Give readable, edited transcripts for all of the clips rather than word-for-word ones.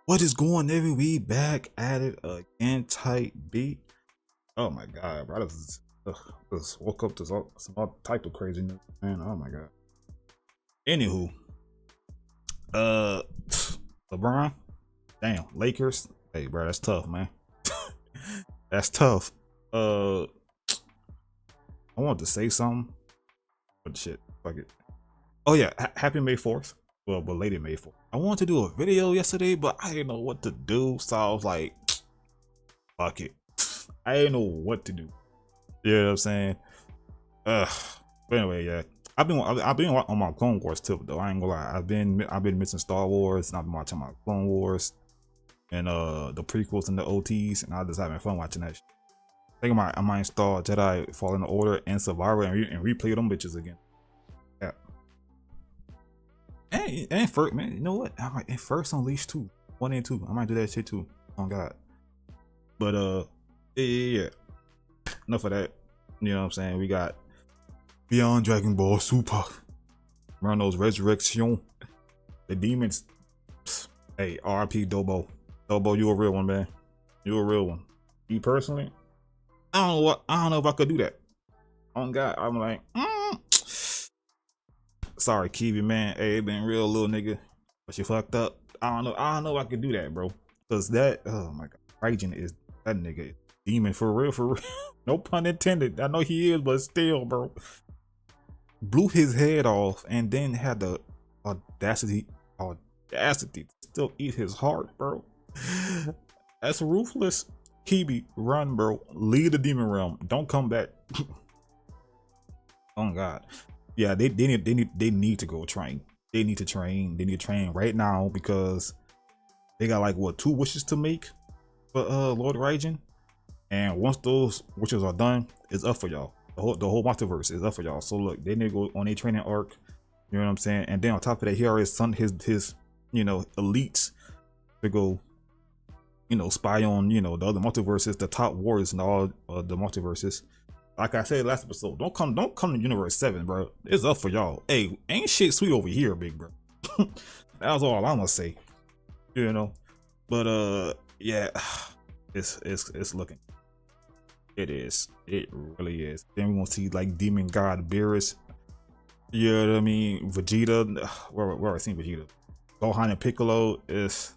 What is going on? We back at it again, tight beat. Oh my god, bro. Just woke up to some all type of craziness, man. Oh my god. Anywho, uh, LeBron, damn, Lakers. Hey, bro, that's tough, man. That's tough. I wanted to say something, but shit, fuck it. Oh yeah, happy May 4th. Well, belated May 4th. I wanted to do a video yesterday, but I didn't know what to do, so I was like, fuck it. I didn't know what to do. You know what I'm saying? Ugh. But anyway, yeah. I've been on my Clone Wars tip though. I ain't gonna lie. I've been missing Star Wars, and I've been watching my Clone Wars and the prequels and the OTs, and I just having fun watching that shit. I think I might install Jedi Fallen Order and Survivor and replay them bitches again. Yeah. And first, man, you know what? I might and first Unleashed 2, 1 and 2. I might do that shit too. Oh god. But yeah. Enough of that. You know what I'm saying? We got Beyond Dragon Ball Super, Merno's Resurrection, the demons. Hey, RP Dobo. Dobo, you a real one, man. You a real one. Me personally, I don't know if I could do that. On God, I'm like, sorry, Kiwi, man. Hey, it been real, little nigga, but you fucked up. I don't know if I could do that, bro. Cause that, oh my god, Raijin is that nigga is demon for real, for real. No pun intended. I know he is, but still, bro. Blew his head off and then had the audacity to still eat his heart, bro. That's ruthless. Kibi, run, bro. Leave the demon realm. Don't come back. Oh god. Yeah, they need to go train. They need to train. They need to train right now because they got like what 2 wishes to make for Lord Raijin. And once those wishes are done, it's up for y'all. The whole multiverse is up for y'all. So look, they need to go on a training arc. You know what I'm saying? And then on top of that, here is his you know, elites to go, you know, spy on, you know, the other multiverses, the top warriors and all the multiverses. Like I said last episode, don't come to Universe 7, bro. It's up for y'all. Hey, ain't shit sweet over here, big bro. That was all I'm gonna say. You know, but yeah, it's looking. It is. It really is. Then we want to see like Demon God Beerus. You know what I mean? Vegeta. Where I seen Vegeta? Gohan and Piccolo is.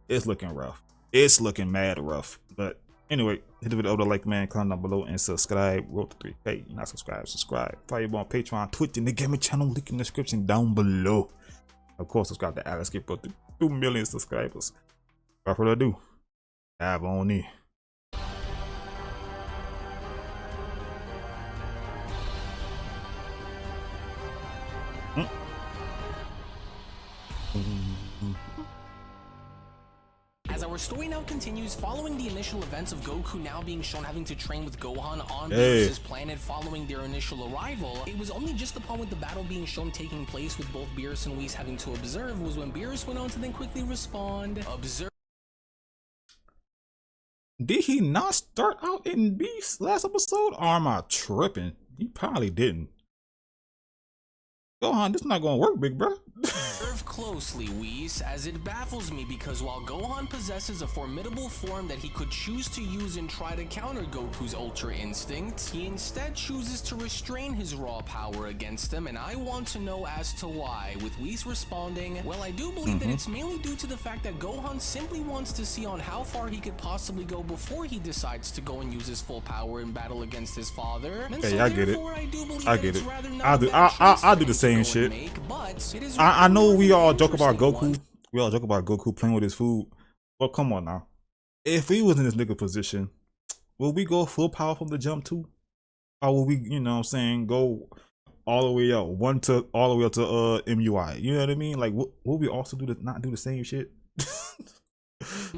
It's looking rough. It's looking mad rough. But anyway, hit the video over the like, man, comment down below and subscribe. Roll to 3K. You're not subscribe. Follow you on Patreon, Twitch, and the gaming channel. Link in the description down below. Of course, subscribe to Alex. Get to 2 million subscribers. Without further ado, dive on in. As our story now continues, following the initial events of Goku now being shown having to train with Gohan on Beerus' planet following their initial arrival, it was only just upon with the battle being shown taking place with both Beerus and Whis having to observe was when Beerus went on to then quickly respond, observe. Did he not start out in Beast last episode? Or am I tripping? He probably didn't. Gohan, this not gonna work, big bro. Observe closely, Whis, as it baffles me because while Gohan possesses a formidable form that he could choose to use and try to counter Goku's Ultra Instinct, he instead chooses to restrain his raw power against him, and I want to know as to why, with Whis responding, well, I do believe that it's mainly due to the fact that Gohan simply wants to see on how far he could possibly go before he decides to go and use his full power in battle against his father. And Hey, so I get it. I get it. I do the same shit. I know we all joke about Goku. We all joke about Goku playing with his food. But come on now. If we was in this nigga position, will we go full power from the jump too? Or will we, you know what I'm saying, go all the way up, all the way up to MUI? You know what I mean? Like, will we also not do the same shit?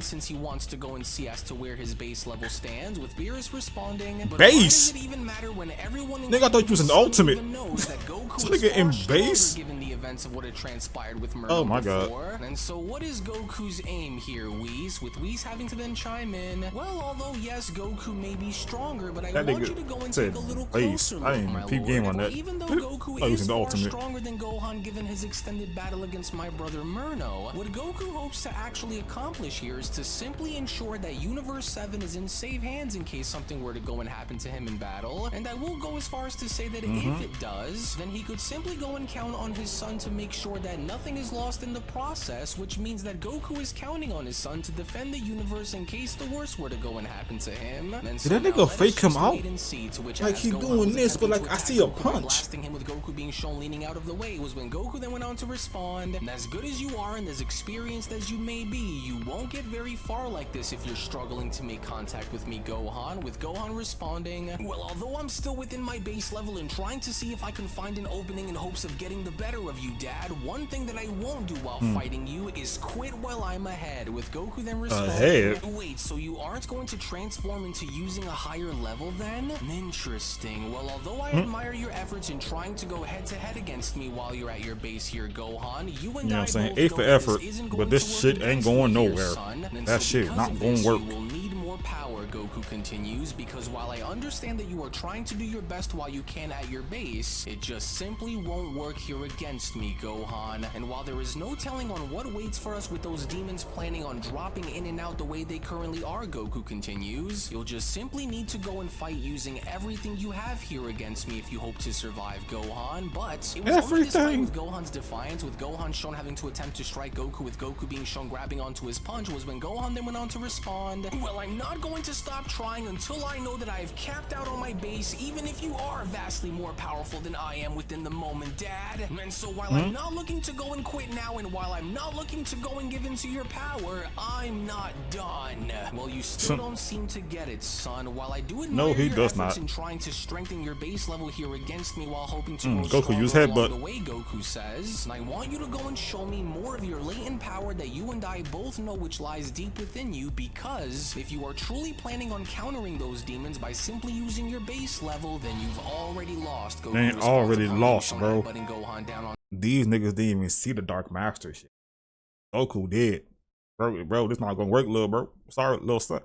since he wants to go and see as to where his base level stands, with Beerus responding, but base? why does it even matter when everyone Nigga, I thought you was an ultimate. knows that Goku This nigga in is base? given the events of what had transpired with Merno Oh my before. God. And so what is Goku's aim here, Whis? With Whis having to then chime in, well, although yes, Goku may be stronger, but I That want nigga you to go and said take a little base. closer I look, didn't my even peep lord. game on that. Even though Oh, Goku he's is the far ultimate. stronger than Gohan given his extended battle against my brother Merno, what Goku hopes to actually accomplish here is to simply ensure that Universe 7 is in safe hands in case something were to go and happen to him in battle. And I will go as far as to say that if it does, then he could simply go and count on his son to make sure that nothing is lost in the process, which means that Goku is counting on his son to defend the universe in case the worst were to go and happen to him. And so Did that now nigga let us fake him just out? wait and see, to which Like as he Gohan doing was this, but attempting like I to see a attack Goku by punch. blasting him with Goku being shown leaning out of the way was when Goku then went on to respond, and as good as you are and as experienced as you may be, you won't get very far like this if you're struggling to make contact with me, Gohan, with Gohan responding, well, although I'm still within my base level and trying to see if I can find an opening in hopes of getting the better of you, Dad, one thing that I won't do while fighting you is quit while I'm ahead, with Goku then responding, Ahead? wait, so you aren't going to transform into using a higher level then? Interesting. Well, although I admire your efforts in trying to go head-to-head against me while you're at your base here, Gohan, you and You know what I I'm saying? both A know for that effort, this isn't but going this to work shit ain't against going me here, nowhere. son. And That so shit because not of gonna this, work. You will need more power, Goku continues, because while I understand that you are trying to do your best while you can at your base, it just simply won't work here against me, Gohan. And while there is no telling on what waits for us with those demons planning on dropping in and out the way they currently are, Goku continues, you'll just simply need to go and fight using everything you have here against me if you hope to survive, Gohan. But it was only this fight Everything. with Gohan's defiance, with Gohan shown having to attempt to strike Goku, with Goku being shown grabbing onto his punch, was when Gohan then went on to respond, well, I'm not going to stop trying until I know that I have capped out on my base, even if you are vastly more powerful than I am within the moment, Dad. And so while I'm not looking to go and quit now, and while I'm not looking to go and give into your power, I'm not done. Well, you still don't seem to get it, son. While I do admire he your does efforts not. in trying to strengthen your base level here against me while hoping to grow Goku use stronger along headbutt. the way, Goku says, and I want you to go and show me more of your latent power that you and I both know which lies deep within you, because if you are truly planning on countering those demons by simply using your base level, then you've already lost. Goku They ain't responds already upon lost, being bro. shown headbutting Gohan down on These niggas didn't even see the Dark Master shit. Goku did. Bro, this not gonna work, little bro. Sorry, little son,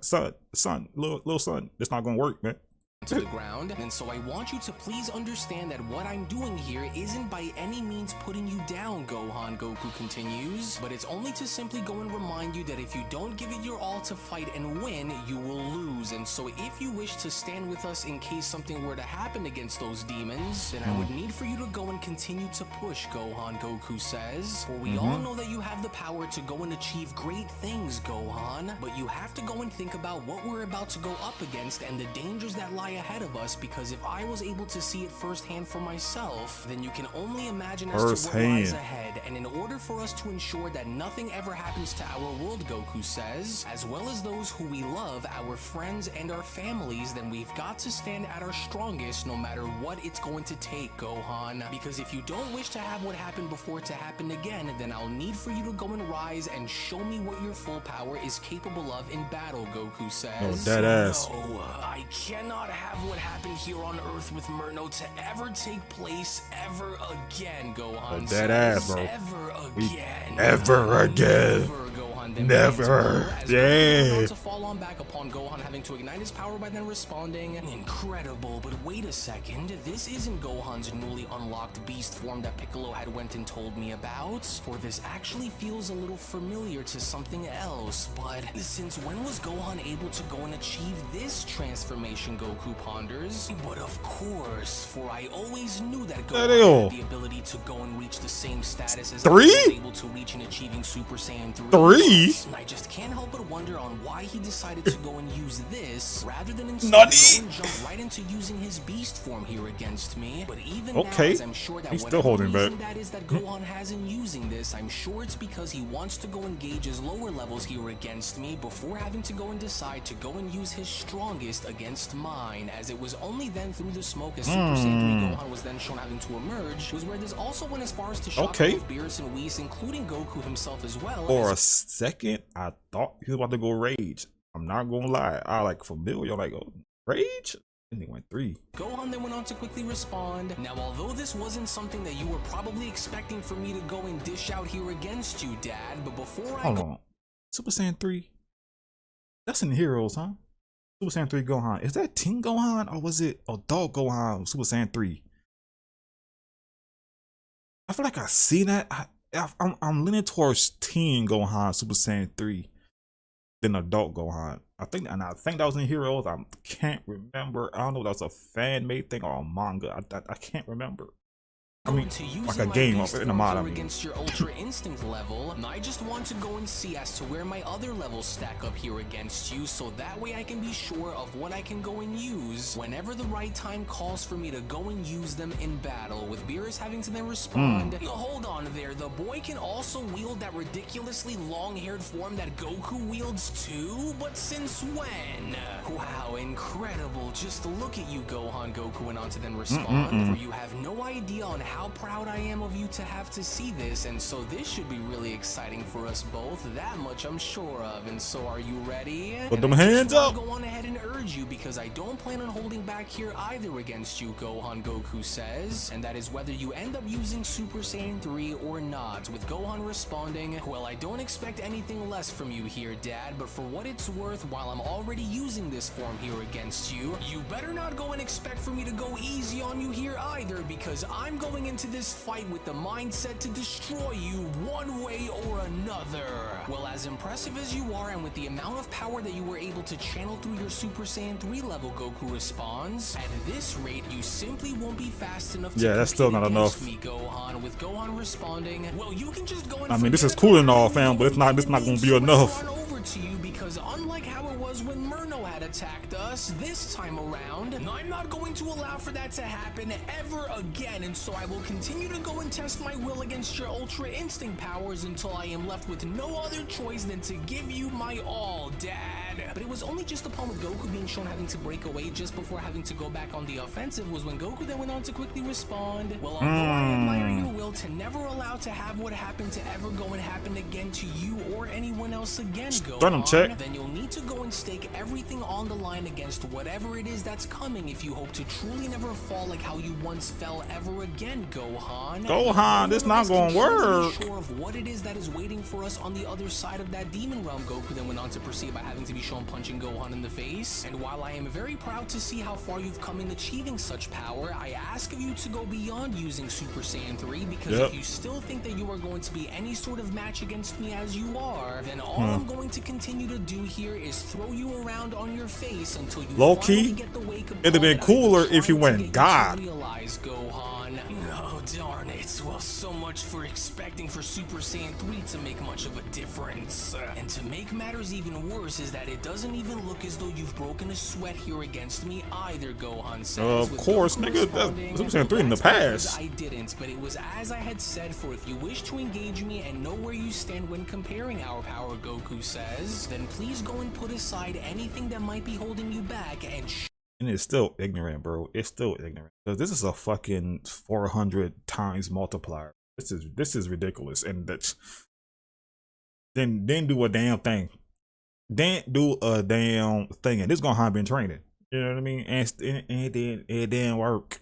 little son. This not gonna work, man. to the ground, and so I want you to please understand that what I'm doing here isn't by any means putting you down, Gohan, Goku continues, but it's only to simply go and remind you that if you don't give it your all to fight and win, you will lose. And so if you wish to stand with us in case something were to happen against those demons, then I would need for you to go and continue to push, Gohan, Goku says, for we all know that you have the power to go and achieve great things, Gohan, but you have to go and think about what we're about to go up against and the dangers that lie ahead of us, because if I was able to see it firsthand for myself, then you can only imagine as to what lies ahead. And in order for us to ensure that nothing ever happens to our world, Goku says, as well as those who we love, our friends and our families, then we've got to stand at our strongest no matter what it's going to take, Gohan. Because if you don't wish to have what happened before to happen again, then I'll need for you to go and rise and show me what your full power is capable of in battle, Goku says. Dead ass. No, I cannot have what happened here on Earth with Merno to ever take place ever again, Gohan dead says. ass, bro. Ever again. Ever again. Never, Gohan then Never. as Yeah. Goku went on to fall on back upon Gohan having to ignite his power by then responding, incredible, but wait a second, this isn't Gohan's newly unlocked beast form that Piccolo had went and told me about, for this actually feels a little familiar to something else. But since when was Gohan able to go and achieve this transformation, Goku ponders? But of course, for I always knew that Gohan had the ability to go and reach the same status as I was able to reach in achieving Super Saiyan 3. And I just can't help but wonder on why he decided to go and use this rather than instead go and jump right into using his beast form here against me. But even now, as I'm sure that whatever reason that is that Gohan has in using this, I'm sure it's because he wants to go and gauge his lower levels here against me before having to go and decide to go and use his strongest against mine, as it was only then through the smoke as Super Saiyan 3 Gohan was then shown having to emerge, was where this also went as far as to shock both Beerus and Whis, including Goku himself as well. For a second, I thought he was about to go rage. I'm not gonna lie. I like familiar, like, oh, rage? And they went 3. Gohan then went on to quickly respond. Now, although this wasn't something that you were probably expecting for me to go and dish out here against you, Dad, but before I Hold on. Super Saiyan 3? That's in the Heroes, huh? Super Saiyan 3 Gohan. Is that Teen Gohan or was it Adult Gohan Super Saiyan 3? I feel like I see that. I'm leaning towards Teen Gohan Super Saiyan 3 than Adult Gohan. I think that was in Heroes. I can't remember. I don't know if that was a fan made thing or a manga. I can't remember. I mean, like a game in the mod. I mean. Against your Ultra Instinct level, and I just want to go and see as to where my other levels stack up here against you, so that way I can be sure of what I can go and use whenever the right time calls for me to go and use them in battle. With Beerus having to then respond, hold on there, the boy can also wield that ridiculously long-haired form that Goku wields too? But since when? Wow, incredible. Just look at you, Gohan. Goku went on to then respond, for you have no idea on how proud I am of you to have to see this, and so this should be really exciting for us both. That much I'm sure of. And so, are you ready? Put them hands up. Go on ahead and urge you, because I don't plan on holding back here either against you, Gohan. Goku says, and that is whether you end up using Super Saiyan 3 or not. With Gohan responding, well, I don't expect anything less from you here, Dad, but for what it's worth, while I'm already using this form here against you, you better not go and expect for me to go easy on you here either, because I'm going into this fight with the mindset to destroy you one way or another. Well, as impressive as you are, and with the amount of power that you were able to channel through your Super Saiyan 3 level, Goku responds, at this rate, you simply won't be fast enough to that's still not enough. me, Gohan. With Gohan responding, well, you can just go and I mean, this is cool and all, fam, but it's not gonna be enough. To you, because unlike how it was when Merno had attacked us this time around, I'm not going to allow for that to happen ever again, and so I will continue to go and test my will against your Ultra Instinct powers until I am left with no other choice than to give you my all, Dad. But it was only just upon with Goku being shown having to break away just before having to go back on the offensive was when Goku then went on to quickly respond, well, although I admire your will to never allow to have what happened to ever go and happen again to you or anyone else again, Gohan, then you'll need to go and stake everything on the line against whatever it is that's coming if you hope to truly never fall like how you once fell ever again, Gohan. Gohan, this not gonna work. Sure of what it is that is waiting for us on the other side of that demon realm, Goku then went on to proceed by having to be shown punching Gohan in the face. And while I am very proud to see how far you've come in achieving such power, I ask of you to go beyond using Super Saiyan 3, because if you still think that you are going to be any sort of match against me as you are, then all I'm going to continue to do here is throw you around on your face until you finally get the wake up. It'd have been cooler if you went God. Realize, Gohan. Oh, darn it. Well, so much for expecting for Super Saiyan 3 to make much of a difference. And to make matters even worse is that it doesn't even look as though you've broken a sweat here against me either, Gohan says. Of course, nigga. That's Super Saiyan 3 in the past. I didn't, but it was as I had said, for if you wish to engage me and know where you stand when comparing our power, Goku says, then please go and put aside anything that might be holding you back and it's still ignorant, bro. It's still ignorant. Because this is a fucking 400 times multiplier. This is ridiculous. And that's then do a damn thing. Then do a damn thing. And this gonna have been training. You know what I mean? And it didn't work.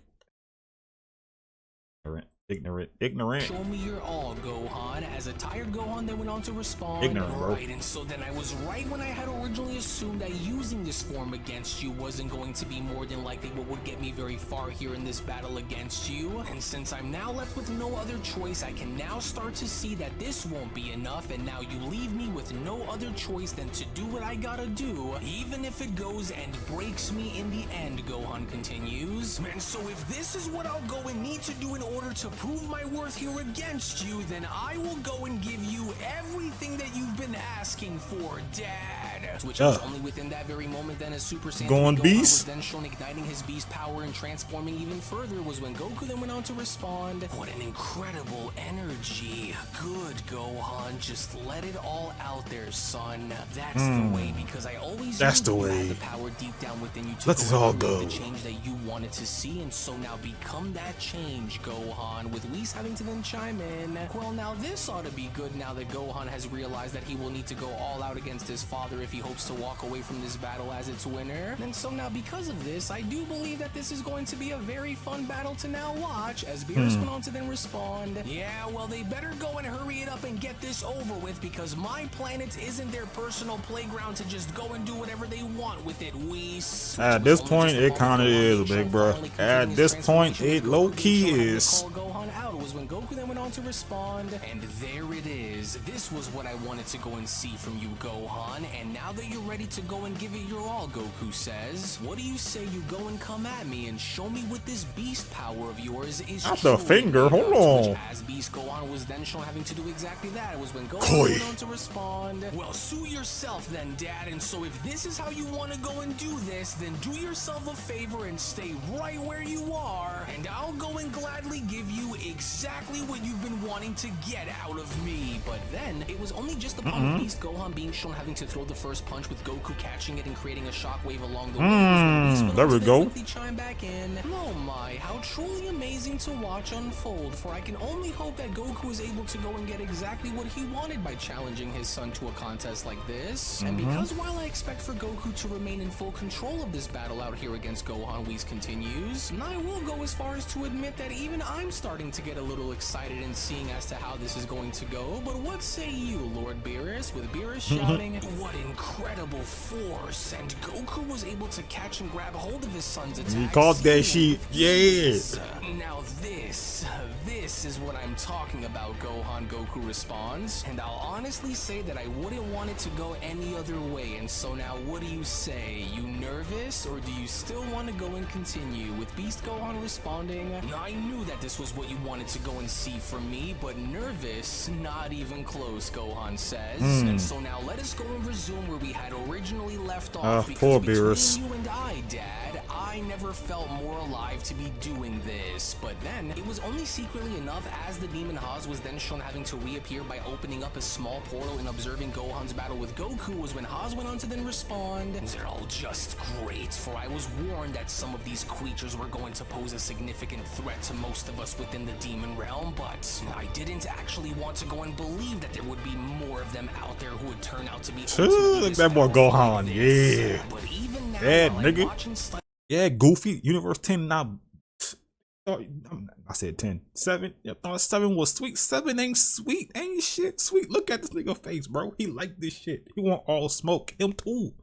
Ignorant. Show me your all, Gohan. As a tired Gohan then went on to respond. Ignorant, bro. Right, and so then I was right when I had originally assumed that using this form against you wasn't going to be more than likely what would get me very far here in this battle against you. And since I'm now left with no other choice, I can now start to see that this won't be enough, and now you leave me with no other choice than to do what I gotta do, even if it goes and breaks me in the end, Gohan continues. And so if this is what I'll go and need to do in order to prove my worth here against you, then I will go and give you everything that you've been asking for, Dad. Which was only within that very moment then as Super Saiyan Going beast was then shown igniting his beast power and transforming even further was when Goku then went on to respond. What an incredible energy. Good, Gohan. Just let it all out there, son. That's the way, because I always That's the knew way. you had the power deep down within you to Let it all go. the change that you wanted to see, and so now become that change, Gohan. Gohan, with Whis having to then chime in, well, now this ought to be good now that Gohan has realized that he will need to go all out against his father if he hopes to walk away from this battle as its winner. And so now because of this, I do believe that this is going to be a very fun battle to now watch, as Beerus went on to then respond, yeah, well, they better go and hurry it up and get this over with, because my planet isn't their personal playground to just go and do whatever they want with it, Whis. At this point, it kind of is, big bro. At this point, it low-key is. Gohan out was when Goku then went on to respond, and there it is. This was what I wanted to go and see from you, Gohan, and now that you're ready to go and give it your all, Goku says, what do you say you go and come at me and show me what this beast power of yours is? Not the finger, hold on. As Beast Gohan was then shown having to do exactly that, it was when Gohan went on to respond, well, sue yourself then, Dad, and so if this is how you want to go and do this, then do yourself a favor and stay right where you are, and I'll go and gladly give you exactly what you've been wanting to get out of me. But then, it was only just upon Beast Gohan being shown having to throw the first punch with Goku catching it and creating a shockwave along the way. There we go. Chime back in. Oh my, how truly amazing to watch unfold, for I can only hope that Goku is able to go and get exactly what he wanted by challenging his son to a contest like this. And because while I expect for Goku to remain in full control of this battle out here against Gohan, Whis continues, and I will go as far as to admit that even I'm starting to get a little excited in seeing as to how this is going to go. But what say you, Lord Beerus? With Beerus shouting, what incredible force, and Goku was able to catch and grab hold of his son's attack. He caught that shit, yeah. Now this is what I'm talking about, Gohan, Goku responds, and I'll honestly say that I wouldn't want it to go any other way. And so now what do you say? You nervous, or do you still want to go and continue? With Beast Gohan responding, I knew that this was what you wanted to go and see from me, but nervous? Not even close, Gohan says. And so now let us go and resume where we had originally left off, because poor between Beerus. you and I, Dad, I never felt more alive to be doing this. But then, it was only secretly enough as the Demon Haas was then shown having to reappear by opening up a small portal and observing Gohan's battle with Goku was when Haas went on to then respond, they're all just great, for I was warned that some of these creatures were going to pose a significant threat to most of us within the demon realm, but I didn't actually want to go and believe that there would be more of them out there who would turn out to be Look at that boy Gohan, yeah. But even now, Bad while I'm nigga. watching Yeah, Goofy, Universe 10 now. I said 10. 7. I thought 7 was sweet. 7 ain't sweet. Ain't shit sweet. Look at this nigga face, bro. He like this shit. He want all smoke. Him too.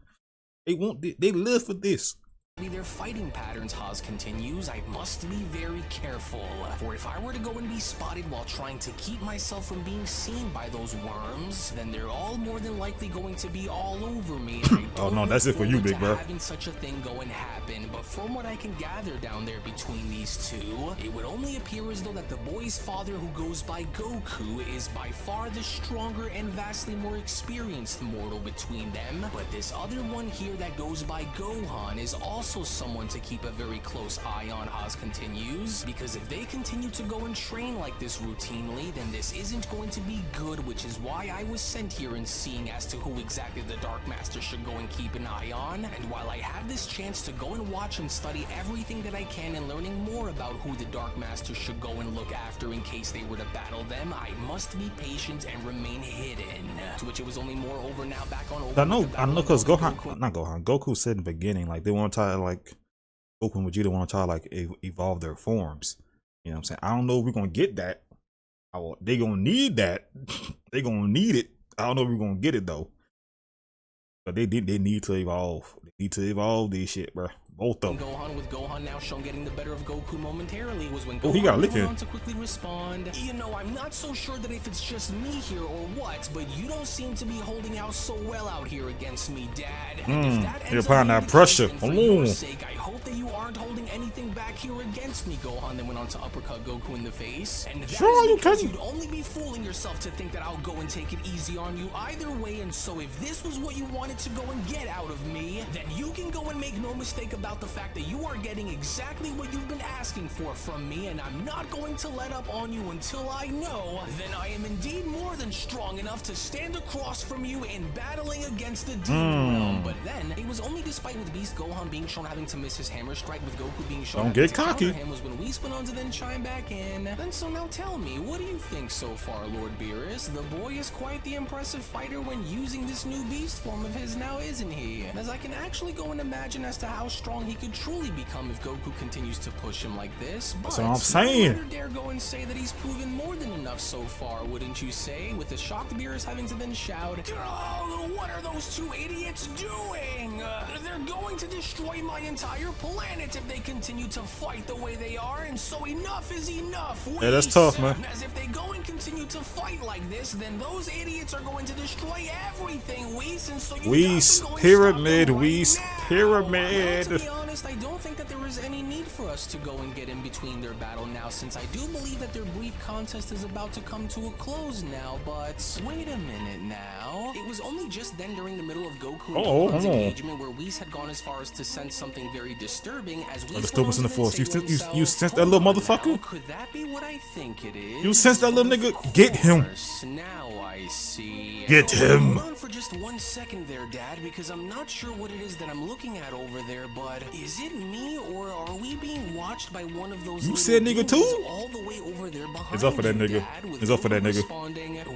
They live for this. their fighting patterns, Haas continues, I must be very careful, for if I were to go and be spotted while trying to keep myself from being seen by those worms, then they're all more than likely going to be all over me. And I Oh no, don't that's it look for you, forward big to bro. having such a thing go and happen, but from what I can gather down there between these two, it would only appear as though that the boy's father, who goes by Goku, is by far the stronger and vastly more experienced mortal between them, but this other one here that goes by Gohan is also someone to keep a very close eye on, Haas continues, because if they continue to go and train like this routinely, then this isn't going to be good, which is why I was sent here and seeing as to who exactly the Dark Master should go and keep an eye on. And while I have this chance to go and watch and study everything that I can and learning more about who the Dark Master should go and look after in case they were to battle them, I must be patient and remain hidden. To which it was only more over now back on over. I know, because Goku said in the beginning, like, they want to try to, like, Goku and Vegeta want to try to, like, evolve their forms. You know what I'm saying? I don't know if we're going to get that. They going to need that. They going to need it. I don't know if we're going to get it, though. But they need to evolve. They need to evolve this shit, bro. Both of them. Gohan, with Gohan now shown getting the better of Goku momentarily, was when Oh, Gohan he got went licking. on to quickly respond, you know, I'm not so sure that if it's just me here or what, but you don't seem to be holding out so well out here against me, Dad. And if that You're ends up applying being that the pressure. case, then for your sake, I hope that you aren't holding anything back here against me, Gohan then went on to uppercut Goku in the face. And that Sure, is you because can. you'd only be fooling yourself to think that I'll go and take it easy on you either way, and so if this was what you wanted wanted to go and get out of me, then you can go and make no mistake about the fact that you are getting exactly what you've been asking for from me, and I'm not going to let up on you until I know then I am indeed more than strong enough to stand across from you in battling against the demon realm. But then it was only despite with Beast Gohan being shown having to miss his hammer strike, with Goku being shown don't get cocky. him, was when Whis went on to then chime back in. Then so now tell me, what do you think so far, Lord Beerus? The boy is quite the impressive fighter when using this new beast form of his now, isn't he? As I can actually go and imagine as to how strong he could truly become if Goku continues to push him like this. But that's what I'm saying. you dare go and say that he's proven more than enough so far, wouldn't you say? With the shocked Beerus having to then shout, "Oh, what are those two idiots doing? They're going to destroy my entire planet if they continue to fight the way they are, and so enough is enough." Yeah, that's tough, man. As if they go and continue to fight like this, then those idiots are going to destroy everything, Whis, and so you Whis, got to go and pyramid, stop them right Whis, now. pyramid. Well, to be honest, I don't think that there is any need for us to go and get in between their battle now, since I do believe that their brief contest is about to come to a close now. But wait a minute now. It was only just then during the middle of Goku and Gohan's engagement where Whis had gone as far as to sense something very disturbing as Whis disturbance in the force. You sense that little motherfucker? Could that be what I think it is? You sense that little nigga? Get him. Now I see. Get him. Hold on for just 1 second there, Dad, because I'm not sure what it is that I'm looking at over there, but is it me or are we being watched by one of those? You said nigga too? All the way over there behind. It's up for that nigga. It's up for that nigga.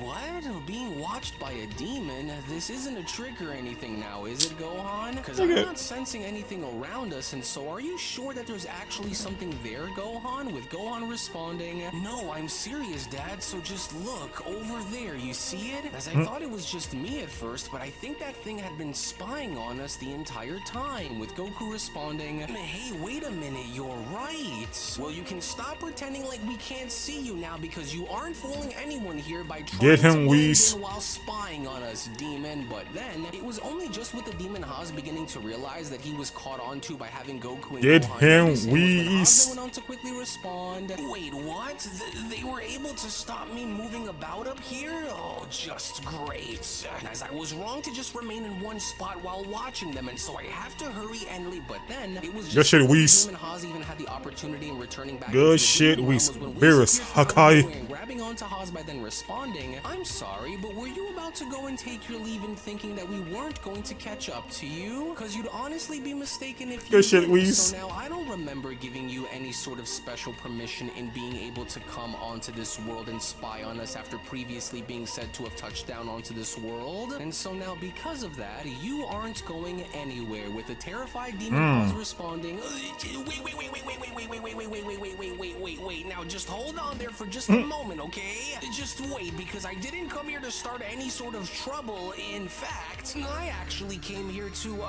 What? Being watched by a demon? This isn't a trick or anything now, is it, Gohan? Because I'm not sensing anything around us, and so are you sure that there's actually something there, Gohan? With Gohan responding, "No, I'm serious, Dad, so just look over there, you see it?" As I thought it was just me at first, but I think that thing had been spying on us the entire time, with Goku responding, "Hey, wait a minute, you're right. Well, you can stop pretending like we can't see you now, because you aren't fooling anyone here by trying Get him, to Whis. while spying on us, demon." But then it was only just with the demon Haas beginning to realize that he was caught onto by having Goku and Get Gohan him, notice him, when Haas Whis. then went on to quickly respond, "Wait, what? They were able to stop me moving about up here? Oh, just great. As I was wrong to just remain in one spot while watching them, and so I have to hurry and leave." But then it was just good shit, Whis. demon Haas even had the opportunity in returning back. Good shit, Whis. Beerus, Hakai. Grabbing onto Haas by then responding, "I'm sorry, but were you about to go and take your leave and thinking that we weren't going to catch up to you? Because you'd honestly be mistaken if you Good shit, did. Whis. So now I don't remember giving you any sort of special permission in being able to come onto this world and spy on us after previously being said to have touched down onto this world. And so now because of that, you aren't going anywhere." With the terrified demon Haas responding, wait, now just hold on there for just a moment, okay? Just wait, because I didn't come here to start any sort of trouble. In fact, I actually came here to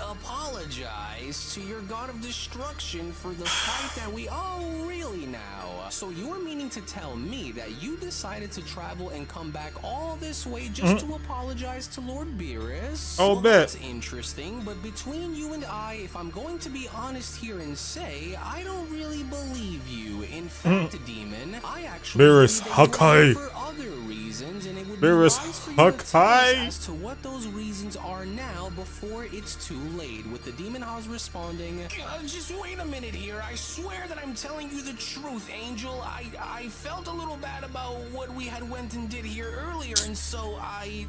apologize to your god of destruction for the fight that we— Oh, really now? So you're meaning to tell me that you decided to travel and come back all this way just to apologize to Lord Beerus? Oh, Well, bet. that's interesting, but between you and I, if I'm going to be honest here and say, I don't really believe you. In fact, demon, I actually Beerus, believe that you're Hakai. here for other reasons, and it would Beerus, be wise for you to tell us Hakai. as to what those reasons are now before it's too late. With the demon Haas responding, "Just wait a minute here. I swear that I'm telling you the truth, Angel. I felt a little bad about what we had went and did here earlier, and so I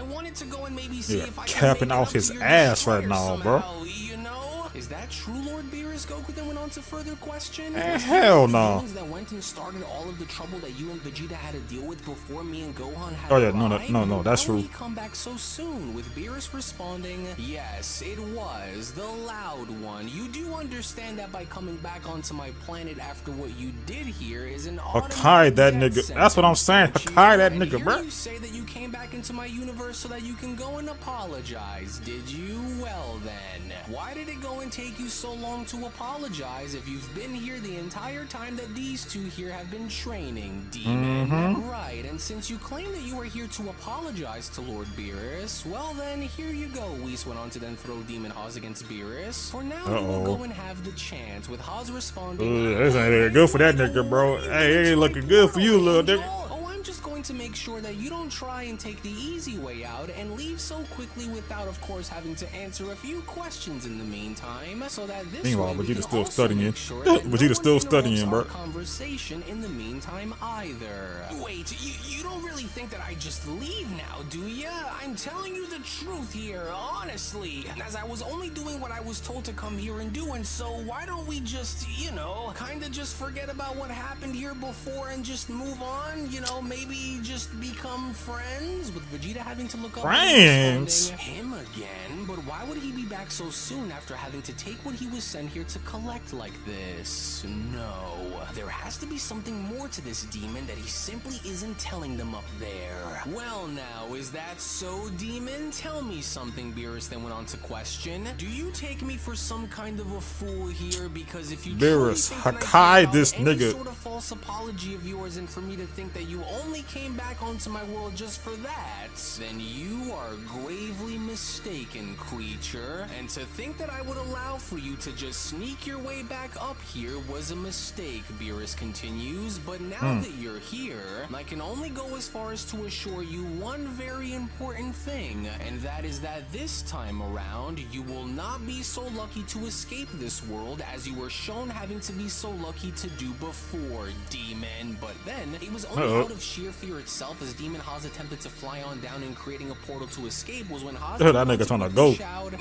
wanted to go and maybe see Yeah, if I capping could make it out up his to your ass right destroyer now, bro. somehow, you know? Is that true, Lord Beerus?" Goku then went on to further question. Hell no. The that went and started all of the trouble that you and Vegeta had to deal with before me and Gohan had Oh, yeah, arrived? no, that's How did true. he come back so soon? With Beerus responding, "Yes, it was the loud one. You do understand that by coming back onto my planet after what you did here is an Hakai, that automatic nigga. death That's what I'm saying. sentence. Hakai, that And nigga, here bro. You say that you came back into my universe so that you can go and apologize, did you? Well then, why did it go and take you so long to apologize if you've been here the entire time that these two here have been training, demon? Right, and since you claim that you are here to apologize to Lord Beerus, well then, here you go." Whis went on to then throw Demon Haas against Beerus. For now, you will go and have the chance, with Haas responding, This ain't good for that nigga, bro. Hey, it ain't looking good for you, little nigga. "Oh, I'm just going to make sure that you don't try and take the easy way out and leave so quickly without, of course, having to answer a few questions in the meantime, so that this Meanwhile, way we Vegeta's can still also studying. make sure that Vegeta's still studying, bro. Conversation in the meantime either. Wait, you don't really think that I just leave now, do ya? I'm telling you the truth here, honestly, as I was only doing what I was told to come here and do, and so why don't we just, you know, kinda just forget about what happened here before and just move on, you know, maybe just become friends, with Vegeta having to look up friends? Him again? But why would he be back so soon after having to take what he was sent here to collect like this? No, there has to be something more to this demon that he simply isn't telling them up there. Well now, is that so, demon? Tell me something, Beerus then went on to question. Do you take me for some kind of a fool here? Because if you Beerus, truly think Hakai this any nigga. sort of false apology of yours and for me to think that you only came back onto my world just for that, then you are gravely mistaken, creature. And to think that I would allow for you to just sneak your way back up here was a mistake, Beerus continues. But now that you're here, I can only go as far as to assure you one very important thing, and that is that this time around, you will not be so lucky to escape this world as you were shown having to be so lucky to do before, demon. But then, it was only out of sheer fear itself as Demon Haas attempted to fly on down and creating a portal to escape was when Haas that nigga trying to go. shout,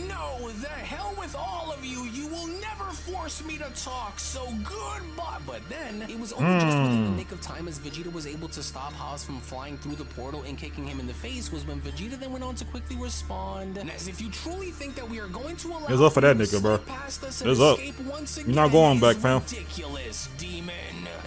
"No, the hell with all of you! You will never force me to talk, so goodbye!" But then, it was only just within the nick of time as Vegeta was able to stop Haas from flying through the portal and kicking him in the face was when Vegeta then went on to quickly respond, and as if you truly think that we are going to allow It's up for that you to nigga, bro. slip past us It's and up. escape once You're not again going is back, fam. ridiculous, demon.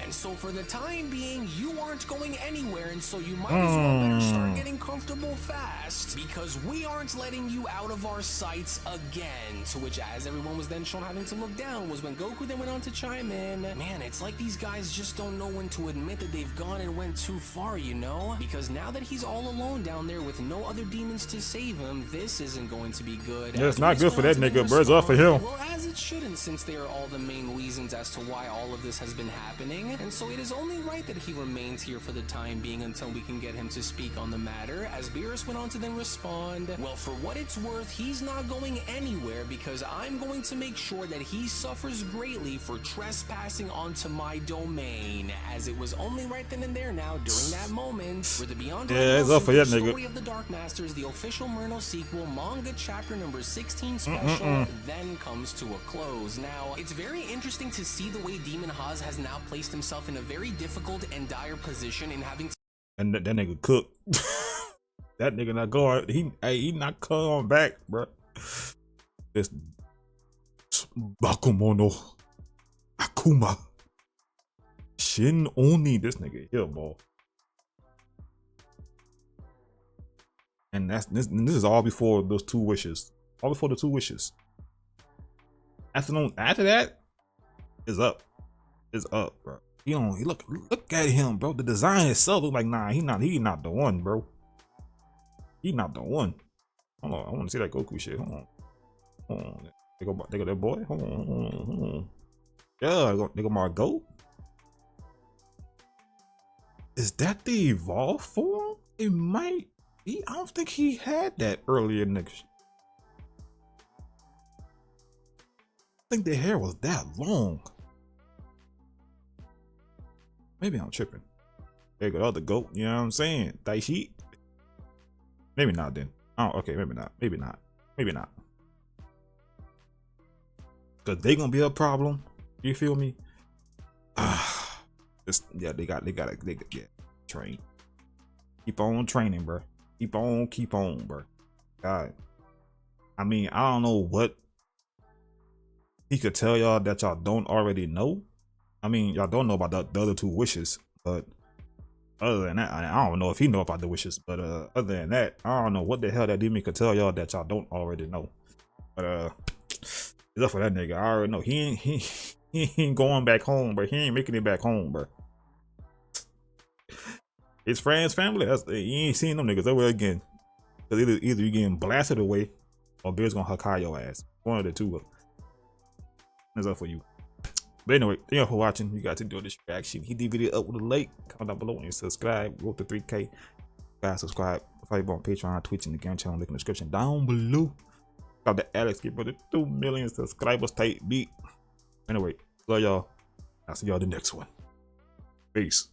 And so for the time being, you aren't going anywhere, and so you might as well better start getting comfortable fast, because we aren't letting you out of our sights again. To which, as everyone was then shown having to look down, was when Goku then went on to chime in. Man, it's like these guys just don't know when to admit that they've gone and went too far, you know? Because now that he's all alone down there with no other demons to save him, this isn't going to be good. Yeah, it's not good for that nigga, bro. It's up for him. Well, as it shouldn't, since they are all the main reasons as to why all of this has been happening, and so it is only right that he remains here for the time being until we can get him to speak on the matter, as Beerus went on to then respond, well, for what it's worth, he's not going anywhere because I'm going to make sure that he suffers greatly for trespassing onto my domain, as it was only right then and there now, during that moment, where the Beyond it's up for that nigga. Story of the Dark Masters, the official Merno sequel, manga chapter number 16 special, then comes to a close. Now, it's very interesting to see the way Demon Haas has now placed himself in a very difficult and dire position in having to And that nigga cooked. That nigga not going. He not coming back, bro. This Bakumono Akuma Shin Oni. This nigga here, boy. And this is all before those two wishes. All before the two wishes. After that, it's up. It's up, bro. He look at him, bro. The design itself look like, nah, he not the one, bro. He not the one. Hold on, I want to see that Goku shit. Hold on. They go that boy. Hold on. Yeah, they go my goat. Is that the evolved form? It might be. I don't think he had that earlier, nigga. I think the hair was that long. Maybe I'm tripping. There go the other goat. You know what I'm saying? Daishi. Maybe not then. Oh, okay. Maybe not. Maybe not. Maybe not. Cause they gonna be a problem. You feel me? Yeah, they got train. Keep on training, bro. Keep on, bro. God. I mean, I don't know what he could tell y'all that y'all don't already know. I mean, y'all don't know about the other two wishes, but other than that, I don't know if he know about the wishes, but other than that, I don't know what the hell that demon could tell y'all that y'all don't already know. But it's up for that nigga. I already know he ain't going back home, bro. He ain't making it back home, bro. His friends, family, you ain't seen them niggas ever again. Cause either you getting blasted away, or Beer's gonna Hakai your ass. One of the two. It's up for you. But anyway, thank you for watching. You guys enjoyed this reaction. Hit the video up with a like, comment down below and subscribe. Go to 3K. Guys, subscribe. Follow me on Patreon, Twitch, and the game channel. Link in the description down below. Got the Alex get brother 2 million subscribers tight beat. Anyway, love y'all. I'll see y'all the next one. Peace.